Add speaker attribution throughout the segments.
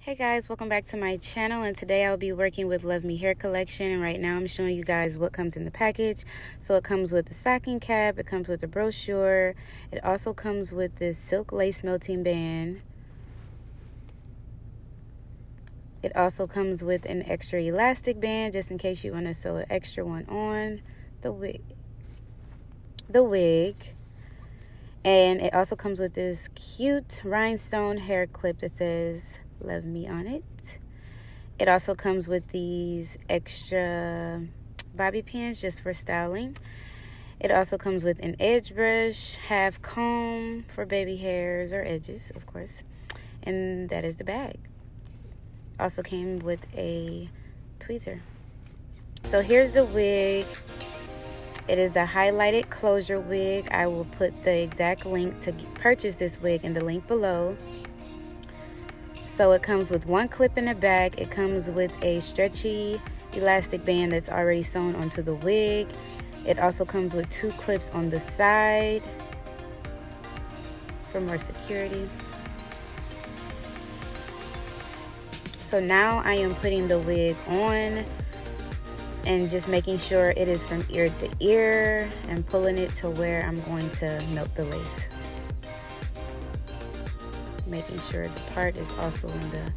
Speaker 1: Hey guys, welcome back to my channel, and today I'll be working with Love Me hair collection, and right now I'm showing you guys what comes in the package. So it comes with the stocking cap, it comes with the brochure, it also comes with this silk lace melting band. It also comes with an extra elastic band just in case you want to sew an extra one on the wig. And it also comes with this cute rhinestone hair clip that says Love Me on it. It also comes with these extra bobby pins just for styling. It also comes with an edge brush, half comb for baby hairs or edges, of course. And that is the bag. Also came with a tweezer. So here's the wig. It is a highlighted closure wig. I will put the exact link to purchase this wig in the link below. So it comes with one clip in the back. It comes with a stretchy elastic band that's already sewn onto the wig. It also comes with two clips on the side for more security. So now I am putting the wig on and just making sure it is from ear to ear and pulling it to where I'm going to melt the lace. Making sure the part is also in the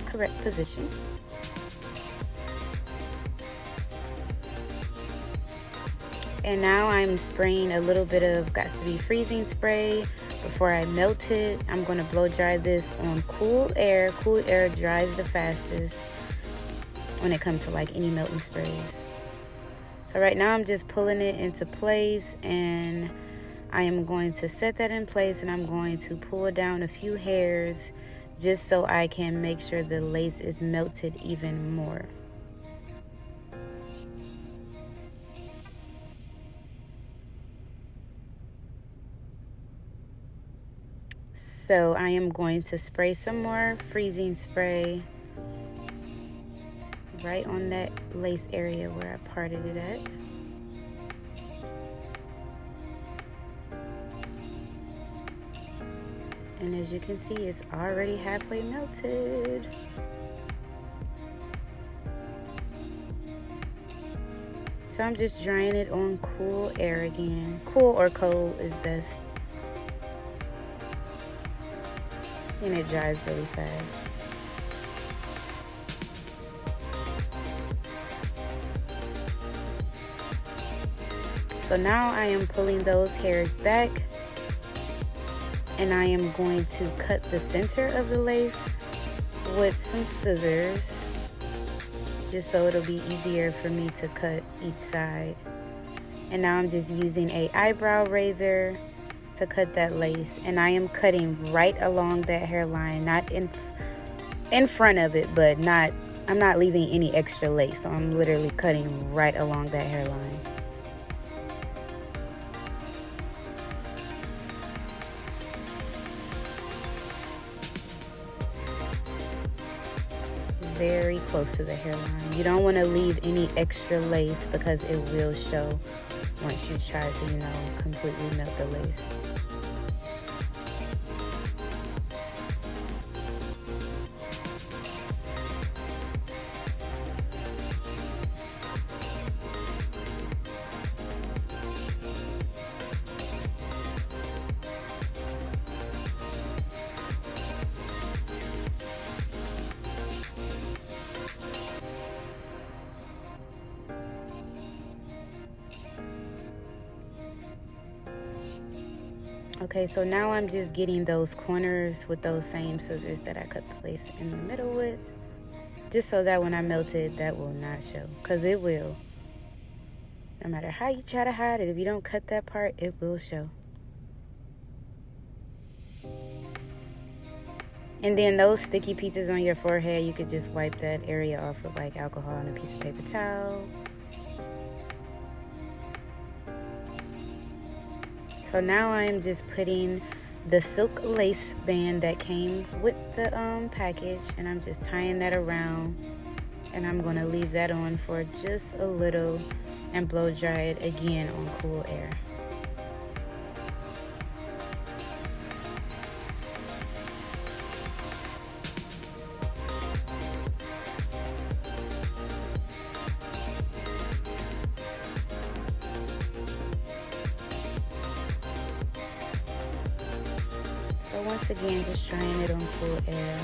Speaker 1: correct position. And now I'm spraying a little bit of Got to Be freezing spray before I melt it. I'm going to blow dry this on cool air. Cool air dries the fastest when it comes to like any melting sprays. So right now I'm just pulling it into place, and I am going to set that in place, and I'm going to pull down a few hairs just so I can make sure the lace is melted even more. So I am going to spray some more freezing spray right on that lace area where I parted it at. And as you can see, it's already halfway melted. So I'm just drying it on cool air again. Cool or cold is best. And it dries really fast. So now I am pulling those hairs back, and I am going to cut the center of the lace with some scissors, just so it'll be easier for me to cut each side. And now I'm just using an eyebrow razor to cut that lace, and I am cutting right along that hairline, not in front of it, but I'm not leaving any extra lace, so I'm literally cutting right along that hairline. Very close to the hairline. You don't want to leave any extra lace because it will show once you try to, completely melt the lace. Okay, so now I'm just getting those corners with those same scissors that I cut the lace in the middle with, just so that when I melt it, that will not show, because it will. No matter how you try to hide it, if you don't cut that part, it will show. And then those sticky pieces on your forehead, you could just wipe that area off with like alcohol and a piece of paper towel. So now I'm just putting the silk lace band that came with the package, and I'm just tying that around, and I'm going to leave that on for just a little and blow dry it again on cool air. once again, just trying it on full air.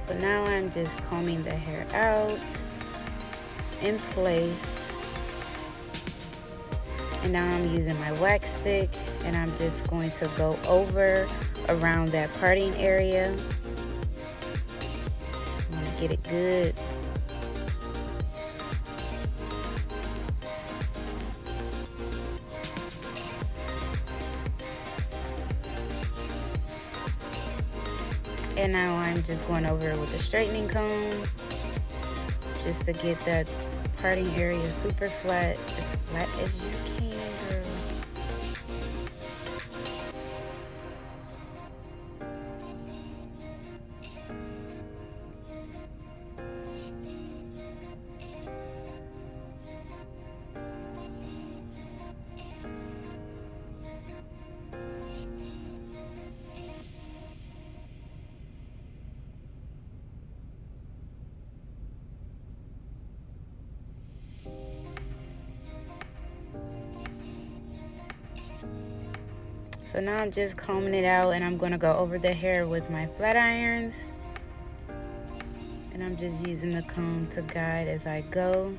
Speaker 1: So now I'm just combing the hair out in place. And now I'm using my wax stick and I'm just going to go over around that parting area. I'm going to get it good. And now I'm just going over it with a straightening comb just to get that parting area super flat, as flat as you can, girl. So now I'm just combing it out and I'm going to go over the hair with my flat irons. And I'm just using the comb to guide as I go.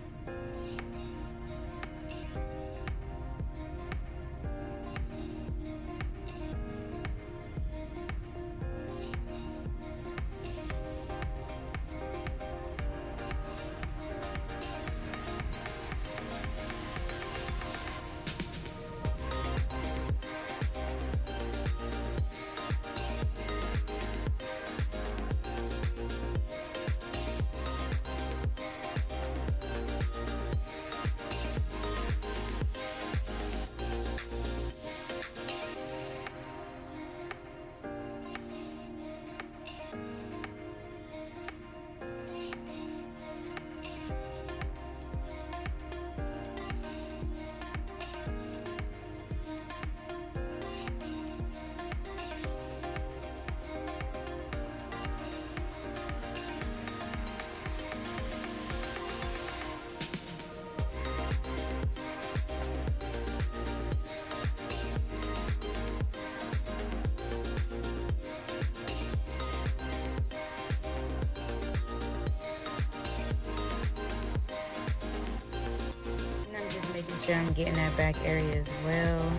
Speaker 1: Making sure I'm getting that back area as well.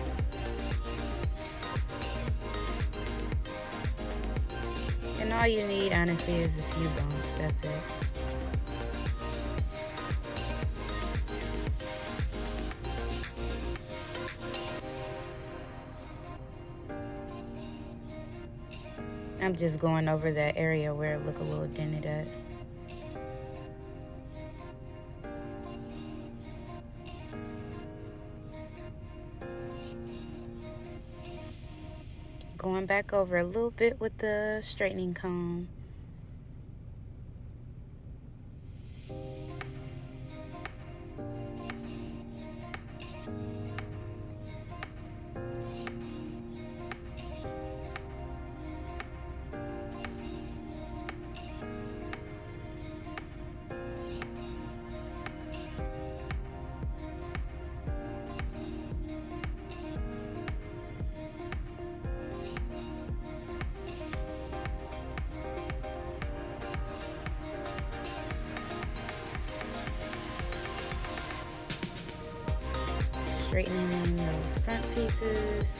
Speaker 1: And all you need, honestly, is a few bumps. That's it. I'm just going over that area where it look a little dented at. Going back over a little bit with the straightening comb. Straightening those front pieces.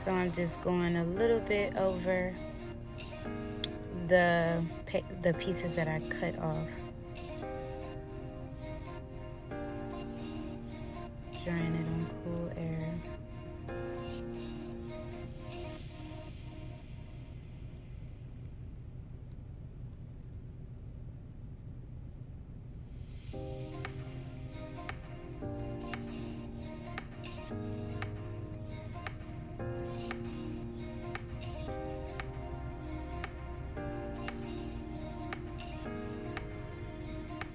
Speaker 1: So I'm just going a little bit over the pieces that I cut off. Drying it on cool air.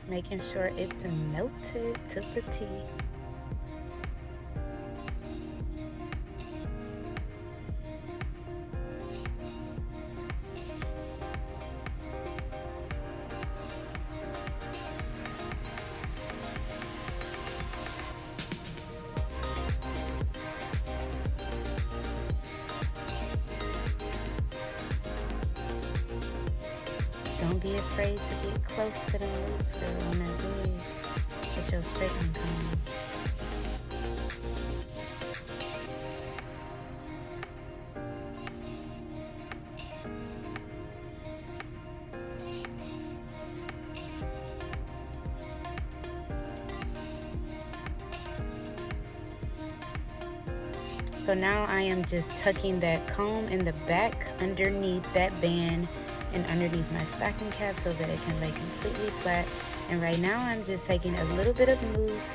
Speaker 1: Making sure it's melted to the T. Don't be afraid to get close to the roots, girl, on that wig with your straightening comb. So now I am just tucking that comb in the back underneath that band and underneath my stocking cap so that it can lay completely flat. And right now I'm just taking a little bit of mousse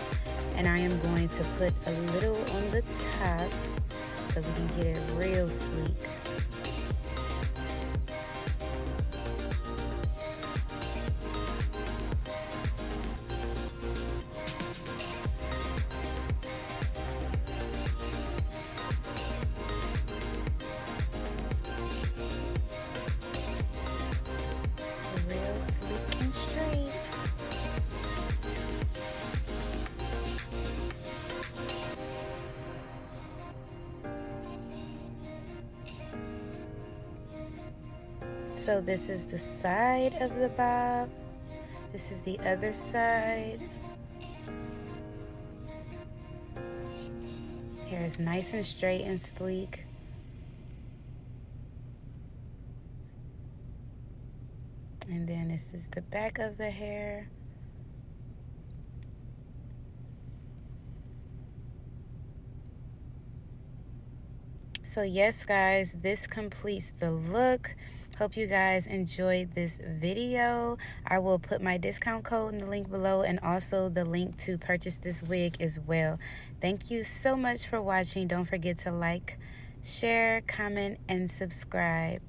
Speaker 1: and I am going to put a little on the top so we can get it real sleek. Real sleek and straight. So this is the side of the bob. This is the other side. Hair is nice and straight and sleek. And then this is the back of the hair. So yes, guys, this completes the look. Hope you guys enjoyed this video. I will put my discount code in the link below and also the link to purchase this wig as well. Thank you so much for watching. Don't forget to like, share, comment, and subscribe.